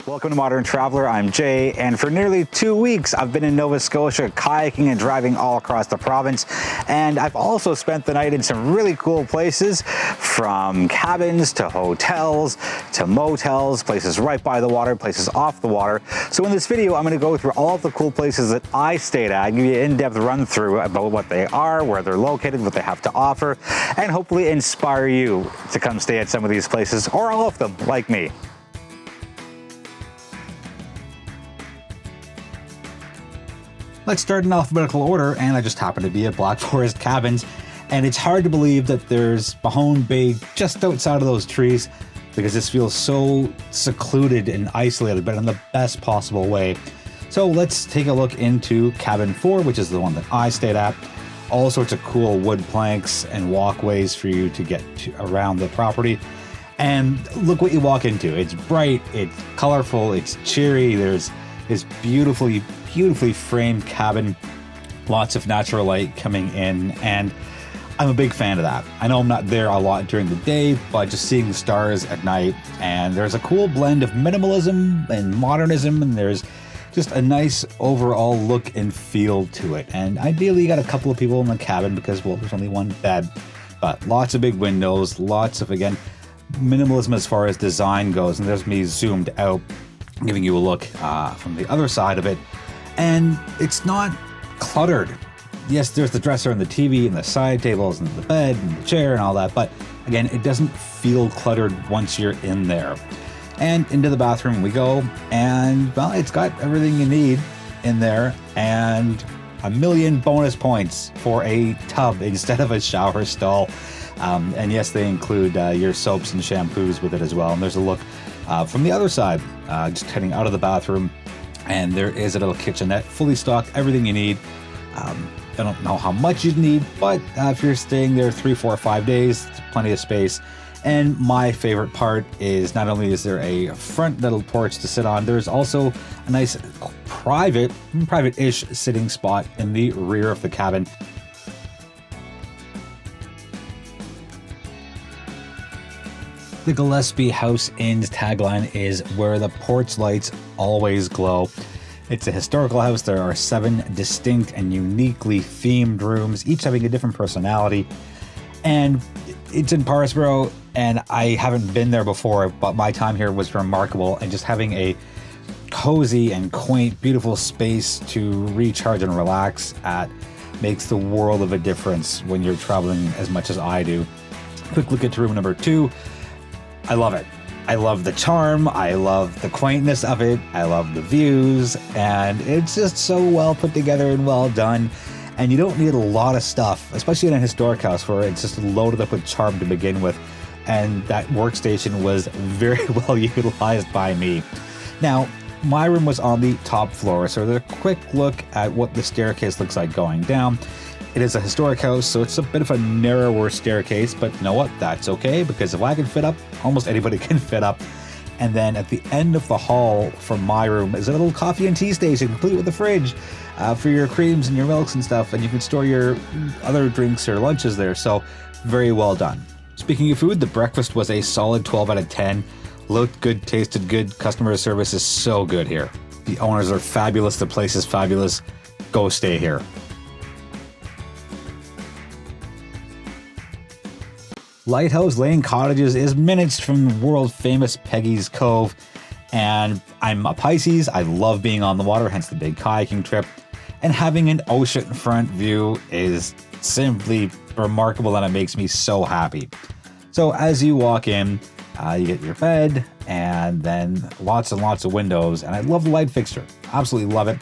Welcome to Modern Traveler, I'm Jay, and for nearly 2 weeks I've been in Nova Scotia kayaking and driving all across the province, and I've also spent the night in some really cool places, from cabins to hotels to motels, places right by the water, places off the water. So in this video I'm going to go through all of the cool places that I stayed at, give you an in-depth run through about what they are, where they're located, what they have to offer, and hopefully inspire you to come stay at some of these places, or all of them, like me. Let's start in alphabetical order, and I just happen to be at Black Forest Cabins, and it's hard to believe that there's Mahone Bay just outside of those trees, because this feels so secluded and isolated, but in the best possible way. So let's take a look into Cabin 4, which is the one that I stayed at. All sorts of cool wood planks and walkways for you to get around the property. And look what you walk into. It's bright, it's colorful, it's cheery. There's this beautifully framed cabin, lots of natural light coming in, and I'm a big fan of that. I know I'm not there a lot during the day, but just seeing the stars at night, and there's a cool blend of minimalism and modernism, and there's just a nice overall look and feel to it. And ideally you got a couple of people in the cabin because, well, there's only one bed, but lots of big windows, lots of, again, minimalism as far as design goes. And there's me zoomed out, giving you a look from the other side of it. And it's not cluttered. Yes, there's the dresser and the TV and the side tables and the bed and the chair and all that, but again, it doesn't feel cluttered once you're in there. And into the bathroom we go, and well, it's got everything you need in there, and a million bonus points for a tub instead of a shower stall. And yes, they include your soaps and shampoos with it as well. And there's a look from the other side, just heading out of the bathroom. And there is a little kitchenette, fully stocked, everything you need. I don't know how much you'd need, but if you're staying there 3, 4, 5 days, plenty of space. And my favorite part is not only is there a front little porch to sit on, there's also a nice private-ish sitting spot in the rear of the cabin. The Gillespie House Inn's tagline is "Where the porch lights always glow." It's a historical house. There are 7 distinct and uniquely themed rooms, each having a different personality. And it's in Parisboro, and I haven't been there before, but my time here was remarkable. And just having a cozy and quaint, beautiful space to recharge and relax at makes the world of a difference when you're traveling as much as I do. Quick look at room number 2. I love it. I love the charm. I love the quaintness of it. I love the views, and it's just so well put together and well done. And you don't need a lot of stuff, especially in a historic house where it's just loaded up with charm to begin with. And that workstation was very well utilized by me. Now, my room was on the top floor, so there's a quick look at what the staircase looks like going down. It is a historic house, so it's a bit of a narrower staircase, but you know what? That's okay, because if I can fit up, almost anybody can fit up. And then at the end of the hall from my room is a little coffee and tea station, complete with a fridge for your creams and your milks and stuff, and you can store your other drinks or lunches there, so very well done. Speaking of food, the breakfast was a solid 12 out of 10. Looked good, tasted good, customer service is so good here. The owners are fabulous, the place is fabulous. Go stay here. Lighthouse Lane Cottages is minutes from the world-famous Peggy's Cove, and I'm a Pisces. I love being on the water, hence the big kayaking trip, and having an oceanfront view is simply remarkable, and it makes me so happy. So as you walk in, you get your bed, and then lots and lots of windows, and I love the light fixture. Absolutely love it.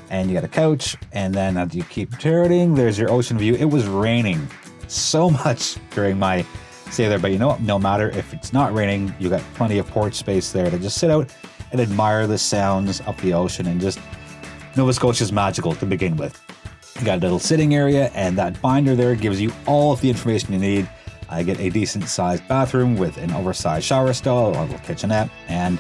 And you got a couch, and then as you keep turning, there's your ocean view. It was raining so much during my stay there, but you know what? No matter if it's not raining, you got plenty of porch space there to just sit out and admire the sounds of the ocean. And just Nova Scotia is magical to begin with. You got a little sitting area, and that binder there gives you all of the information you need. I get a decent sized bathroom with an oversized shower stall, a little kitchenette, and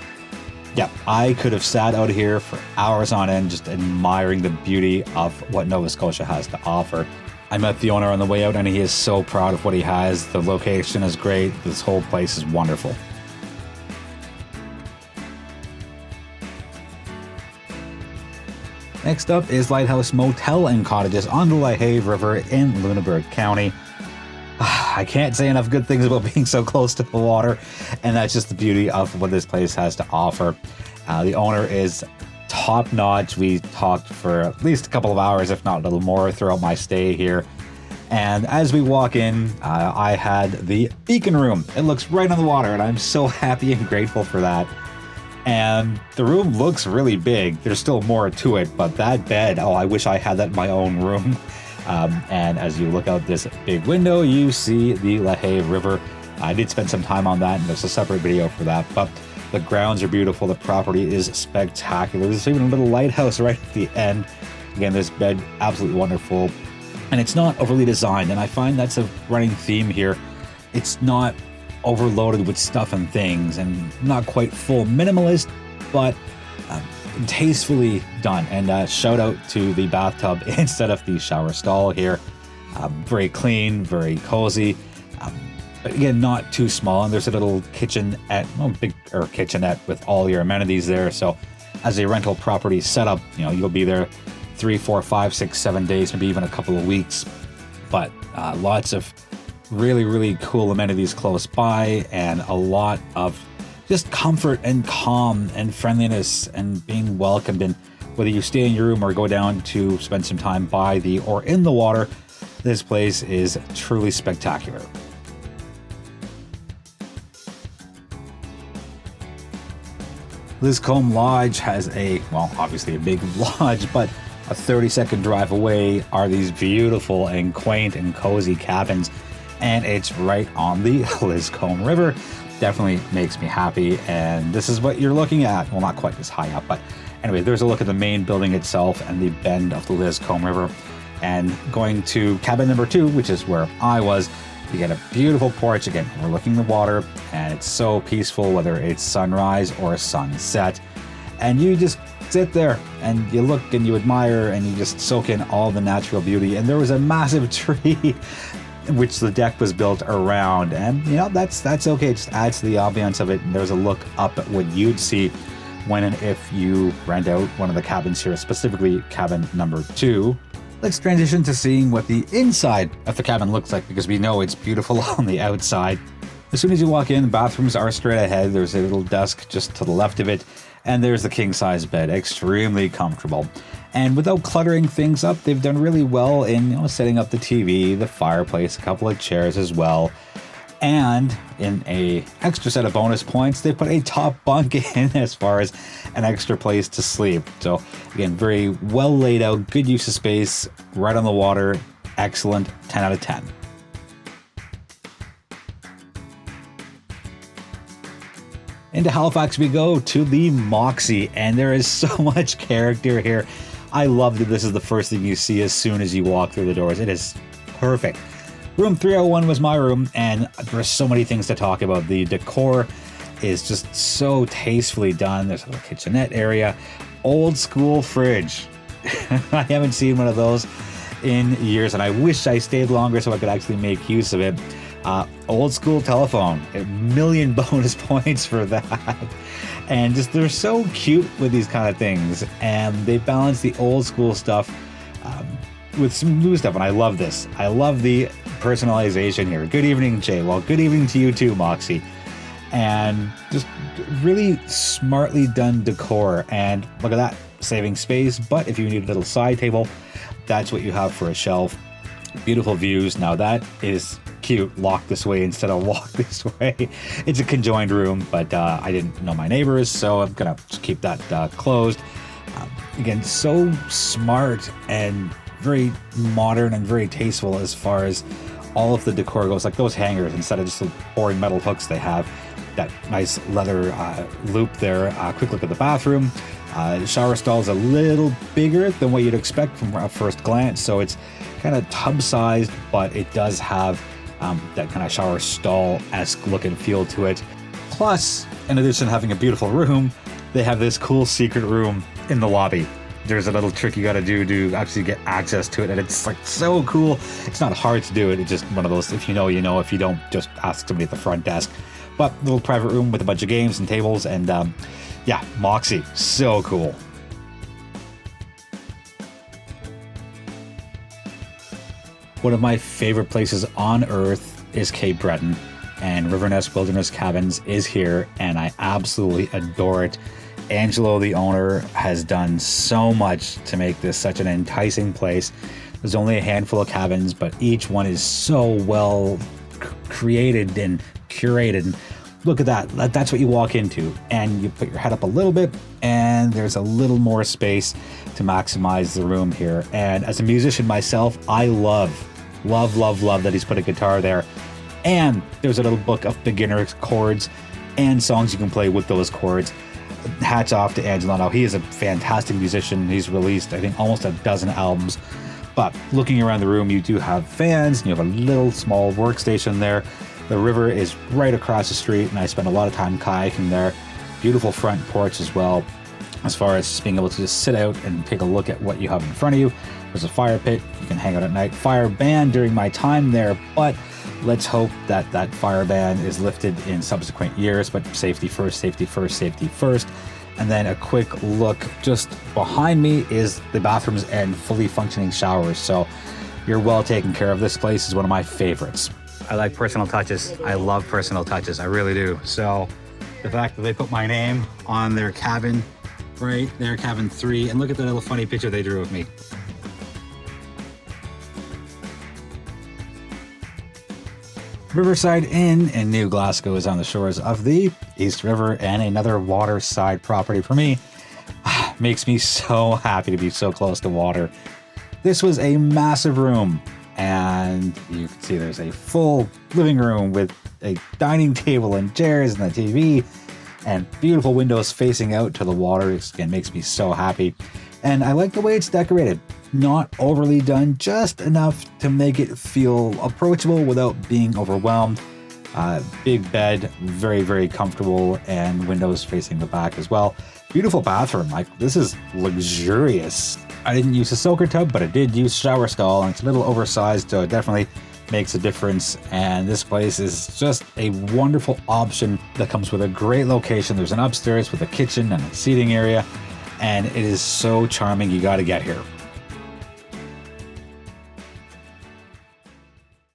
yeah, I could have sat out here for hours on end just admiring the beauty of what Nova Scotia has to offer. I met the owner on the way out, and he is so proud of what he has. The location is great. This whole place is wonderful. Next up is Lighthouse Motel and Cottages on the Lighthouse River in Lunenburg County. I can't say enough good things about being so close to the water, and that's just the beauty of what this place has to offer. The owner is top-notch. We talked for at least a couple of hours, if not a little more, throughout my stay here. And as we walk in, I had the beacon room. It looks right on the water, and I'm so happy and grateful for that. And the room looks really big. There's still more to it, but that bed, oh, I wish I had that in my own room. And as you look out this big window, you see the Lighthouse River. I did spend some time on that, and there's a separate video for that, but the grounds are beautiful. The property is spectacular. There's even a little lighthouse right at the end. Again, this bed, absolutely wonderful. And it's not overly designed, and I find that's a running theme here. It's not overloaded with stuff and things, and not quite full minimalist, but tastefully done. And shout out to the bathtub instead of the shower stall here. Very clean, very cozy, but again, not too small. And there's a little kitchenette, kitchenette with all your amenities there. So as a rental property setup, you'll be there 3, 4, 5, 6, 7 days, maybe even a couple of weeks. But lots of really, really cool amenities close by, and a lot of just comfort and calm and friendliness and being welcomed. And whether you stay in your room or go down to spend some time by the or in the water, this place is truly spectacular. Liscombe Lodge has obviously a big lodge, but a 30-second drive away are these beautiful and quaint and cozy cabins, and it's right on the Liscombe River. Definitely makes me happy, and this is what you're looking at. Well, not quite this high up, but anyway, there's a look at the main building itself and the bend of the Liscombe River. And going to cabin number 2, which is where I was, you get a beautiful porch. Again, overlooking the water, and it's so peaceful, whether it's sunrise or sunset. And you just sit there and you look and you admire and you just soak in all the natural beauty. And there was a massive tree which the deck was built around, and that's okay. It just adds to the ambiance of it. And there's a look up at what you'd see when and if you rent out one of the cabins here, specifically cabin number 2. Let's transition to seeing what the inside of the cabin looks like, because we know it's beautiful on the outside. As soon as you walk in, the bathrooms are straight ahead. There's a little desk just to the left of it, and there's the king-size bed, extremely comfortable. And without cluttering things up, they've done really well in setting up the TV, the fireplace, a couple of chairs as well. And in a extra set of bonus points, they put a top bunk in as far as an extra place to sleep. So again, very well laid out, good use of space, right on the water, excellent, 10 out of 10. Into Halifax we go, to the Moxy, and there is so much character here. I love that this is the first thing you see as soon as you walk through the doors. It is perfect. Room 301 was my room, and there's so many things to talk about. The decor is just so tastefully done. There's a little kitchenette area, old school fridge. I haven't seen one of those in years, and I wish I stayed longer so I could actually make use of it. Old school telephone, a million bonus points for that. And just they're so cute with these kind of things, and they balance the old school stuff with some new stuff, and I love this. I love the personalization here. Good evening, Jay. Well, good evening to you too, Moxy. And just really smartly done decor, and look at that, saving space. But if you need a little side table, that's what you have for a shelf. Beautiful views. Now that is cute. Lock this way instead of walk this way. It's a conjoined room, but I didn't know my neighbors, so I'm gonna just keep that closed. Again, so smart and very modern and very tasteful as far as all of the decor goes. Like those hangers, instead of just the boring metal hooks, they have that nice leather loop there. Quick look at the bathroom. Shower stall is a little bigger than what you'd expect from a first glance, so it's kind of tub-sized, but it does have that kind of shower stall-esque look and feel to it. Plus, in addition to having a beautiful room, they have this cool secret room in the lobby. There's a little trick you got to do to actually get access to it, and it's like so cool. It's not hard to do it. It's just one of those, if you know, you know. If you don't, just ask somebody at the front desk. But little private room with a bunch of games and tables, and yeah, Moxy, so cool. One of my favorite places on earth is Cape Breton, and Rivernest Wilderness Cabins is here, and I absolutely adore it. Angelo, the owner, has done so much to make this such an enticing place. There's only a handful of cabins, but each one is so well created and curated. Look at that. That's what you walk into, and you put your head up a little bit, and there's a little more space to maximize the room here. And as a musician myself, I love that he's put a guitar there. And there's a little book of beginner chords and songs you can play with those chords. Hats off to Angelo. Now, he is a fantastic musician. He's released, I think, almost a dozen albums. But looking around the room, you do have fans, and you have a little small workstation there. The river is right across the street, and I spend a lot of time kayaking there. Beautiful front porch as well. As far as just being able to just sit out and take a look at what you have in front of you. There's a fire pit. You can hang out at night. Fire ban during my time there, but let's hope that that fire ban is lifted in subsequent years. But safety first, safety first, safety first. And then a quick look just behind me is the bathrooms and fully functioning showers. So you're well taken care of. This place is one of my favorites. I like personal touches. I love personal touches. I really do. So the fact that they put my name on their cabin, right there, cabin 3, and look at that little funny picture they drew of me. Riverside Inn in New Glasgow is on the shores of the East River, and another waterside property for me. Makes me so happy to be so close to water. This was a massive room, and you can see there's a full living room with a dining table and chairs and a TV and beautiful windows facing out to the water. It makes me so happy. And I like the way it's decorated. Not overly done, just enough to make it feel approachable without being overwhelmed. Big bed, very, very comfortable, and windows facing the back as well. Beautiful bathroom. Like, this is luxurious. I didn't use a soaker tub, but I did use shower stall, and it's a little oversized, so it definitely makes a difference. And this place is just a wonderful option that comes with a great location. There's an upstairs with a kitchen and a seating area, and it is so charming. You got to get here.